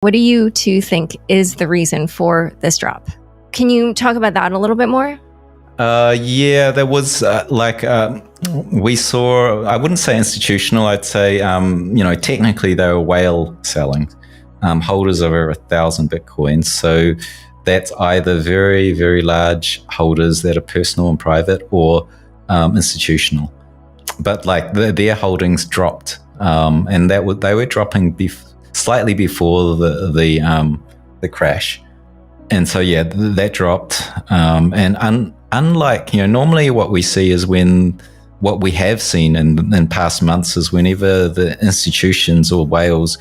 What do you two think is the reason for this drop? Can you talk about that a little bit more? Yeah, there was we saw, I wouldn't say institutional, I'd say, technically they were whale selling, holders of over 1,000 Bitcoins. So that's either very, very large holders that are personal and private or institutional. But like their holdings dropped, and they were dropping slightly before the crash. And so, yeah, that dropped. And unlike, normally what we see is what we have seen in past months is whenever the institutions or whales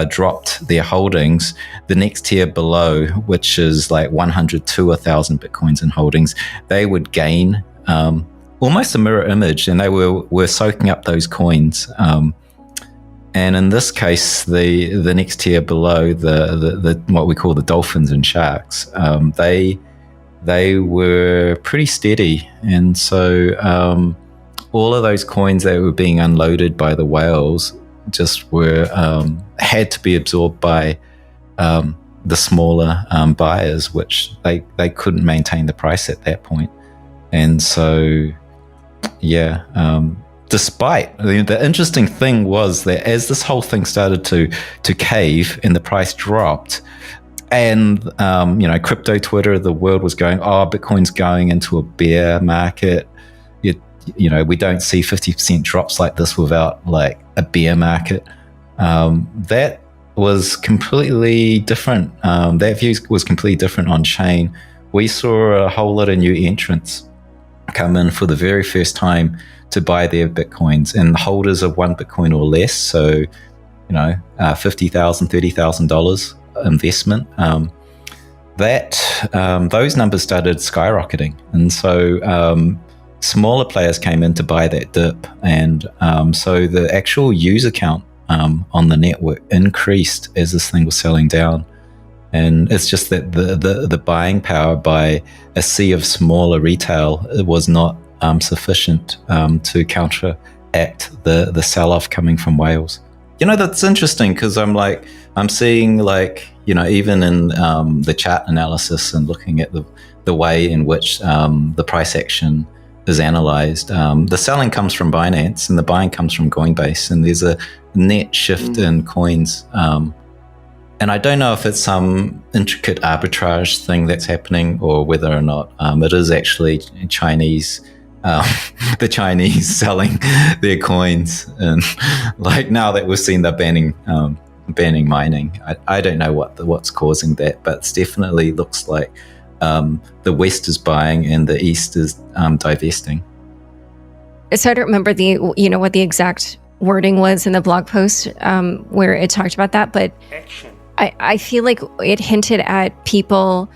dropped their holdings, the next tier below, which is like 100 to 1,000 Bitcoins in holdings, they would gain almost a mirror image, and they were soaking up those coins. And in this case, the next tier below, the what we call the dolphins and sharks, they were pretty steady, and so all of those coins that were being unloaded by the whales just were had to be absorbed by the smaller buyers, which they couldn't maintain the price at that point. And so, yeah. Despite the interesting thing was that as this whole thing started to cave and the price dropped, and crypto Twitter, the world was going, Bitcoin's going into a bear market. We don't see 50% drops like this without like a bear market. That was completely different. That view was completely different on chain. We saw a whole lot of new entrants come in for the very first time to buy their Bitcoins, and holders of one Bitcoin or less. So, $50,000, $30,000 investment. Those numbers started skyrocketing, and so smaller players came in to buy that dip, and so the actual user count on the network increased as this thing was selling down. And it's just that the buying power by a sea of smaller retail was not sufficient to counteract the sell-off coming from whales. That's interesting, because I'm seeing even in the chart analysis and looking at the way in which the price action is analyzed. The selling comes from Binance and the buying comes from Coinbase, and there's a net shift in coins. And I don't know if it's some intricate arbitrage thing that's happening, or whether or not it is actually Chinese, the Chinese selling their coins. And now that we've seen they're banning mining, I don't know what's causing that, but it definitely looks like the West is buying and the East is divesting. So I don't remember what the exact wording was in the blog post where it talked about that, but I feel like it hinted at people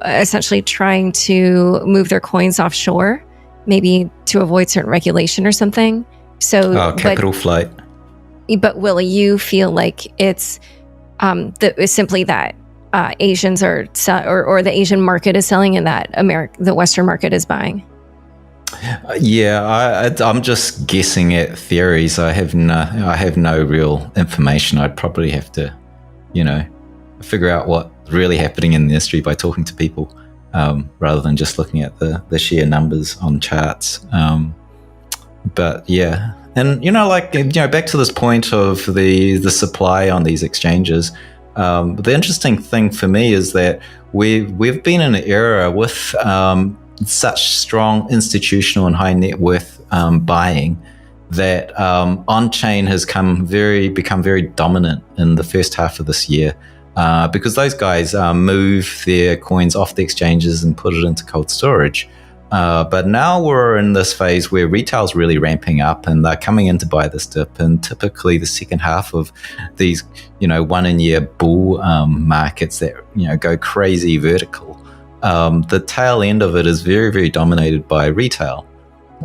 essentially trying to move their coins offshore, maybe to avoid certain regulation or something. So capital flight. But Willy, you feel like it's simply that Asians are or the Asian market is selling, and that the Western market is buying. I'm just guessing at theories. I have no real information. I'd probably have to figure out what's really happening in the industry by talking to people, rather than just looking at the sheer numbers on charts. But yeah, and back to this point of the supply on these exchanges. The interesting thing for me is that we've been in an era with such strong institutional and high net worth buying, that on-chain has become very dominant in the first half of this year, because those guys move their coins off the exchanges and put it into cold storage. But now we're in this phase where retail's really ramping up, and they're coming in to buy this dip. And typically the second half of these, 1 in year bull markets that, go crazy vertical, the tail end of it is very, very dominated by retail.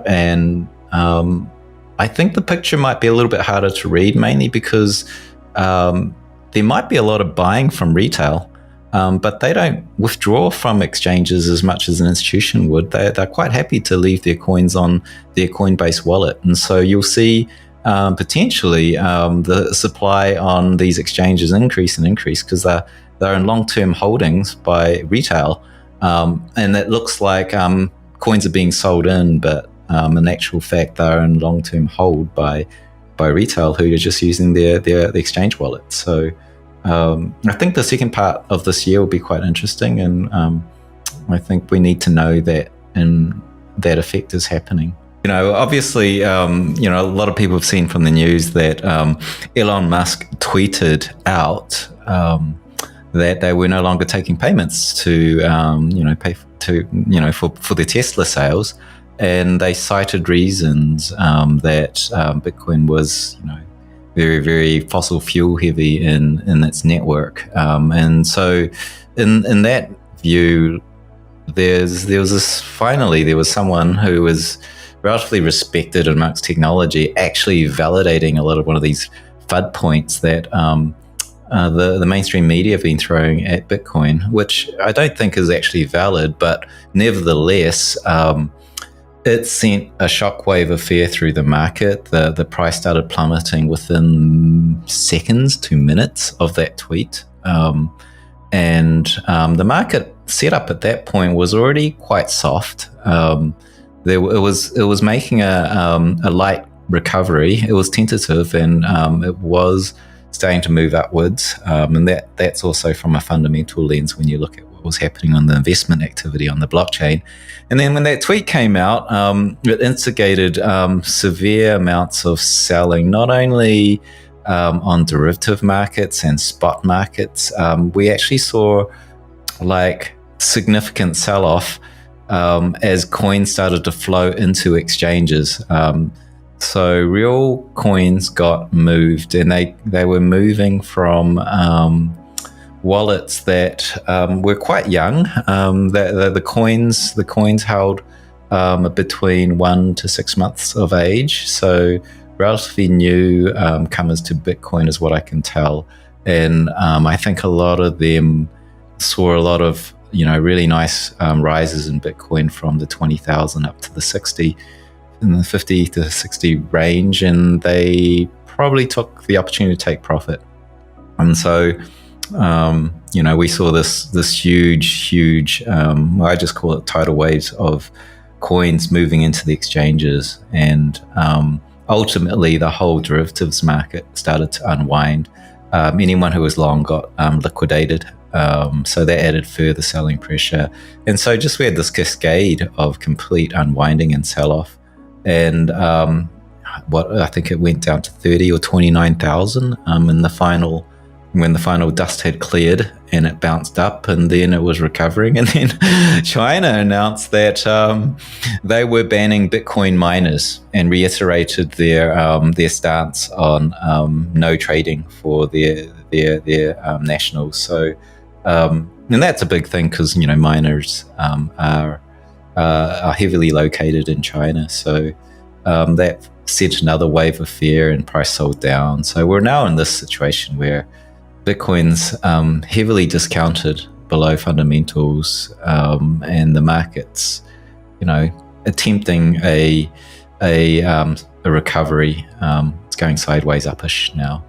And I think the picture might be a little bit harder to read, mainly because there might be a lot of buying from retail, but they don't withdraw from exchanges as much as an institution would. They're quite happy to leave their coins on their Coinbase wallet. And so you'll see potentially the supply on these exchanges increase because they're in long-term holdings by retail, and it looks like coins are being sold in, but in actual fact they're in long-term hold by retail who are just using their exchange wallet. So I think the second part of this year will be quite interesting, and I think we need to know that that effect is happening. Obviously, a lot of people have seen from the news that Elon Musk tweeted out that they were no longer taking payments to, pay for their Tesla sales, and they cited reasons that Bitcoin was, very, very fossil fuel heavy in its network, and so in that view, there was someone who was relatively respected amongst technology actually validating a lot of one of these FUD points that the mainstream media have been throwing at Bitcoin, which I don't think is actually valid, but nevertheless, it sent a shockwave of fear through the market. The price started plummeting within seconds to minutes of that tweet. And the market setup at that point was already quite soft. It was making a light recovery. It was tentative, and it was starting to move upwards. And that's also from a fundamental lens when you look at what was happening on the investment activity on the blockchain. And then when that tweet came out, it instigated severe amounts of selling, not only on derivative markets and spot markets. We actually saw significant sell-off as coins started to flow into exchanges. So real coins got moved, and they were moving from wallets that were quite young. The coins held between 1 to 6 months of age, so relatively new comers to Bitcoin is what I can tell. And I think a lot of them saw a lot of really nice rises in Bitcoin from the 20,000 up to the 60, in the 50 to 60 range, and they probably took the opportunity to take profit. And so we saw this huge I just call it tidal waves of coins moving into the exchanges, and ultimately the whole derivatives market started to unwind. Anyone who was long got liquidated, so that added further selling pressure, and so just we had this cascade of complete unwinding and sell-off. And I think it went down to 30 or 29,000 in the final, when the final dust had cleared, and it bounced up, and then it was recovering. And then China announced that they were banning Bitcoin miners and reiterated their stance on no trading for their nationals. So, and that's a big thing because miners are heavily located in China. So that sent another wave of fear, and price sold down. So we're now in this situation where Bitcoin's heavily discounted below fundamentals, and the market's, attempting a recovery. It's going sideways, upish now.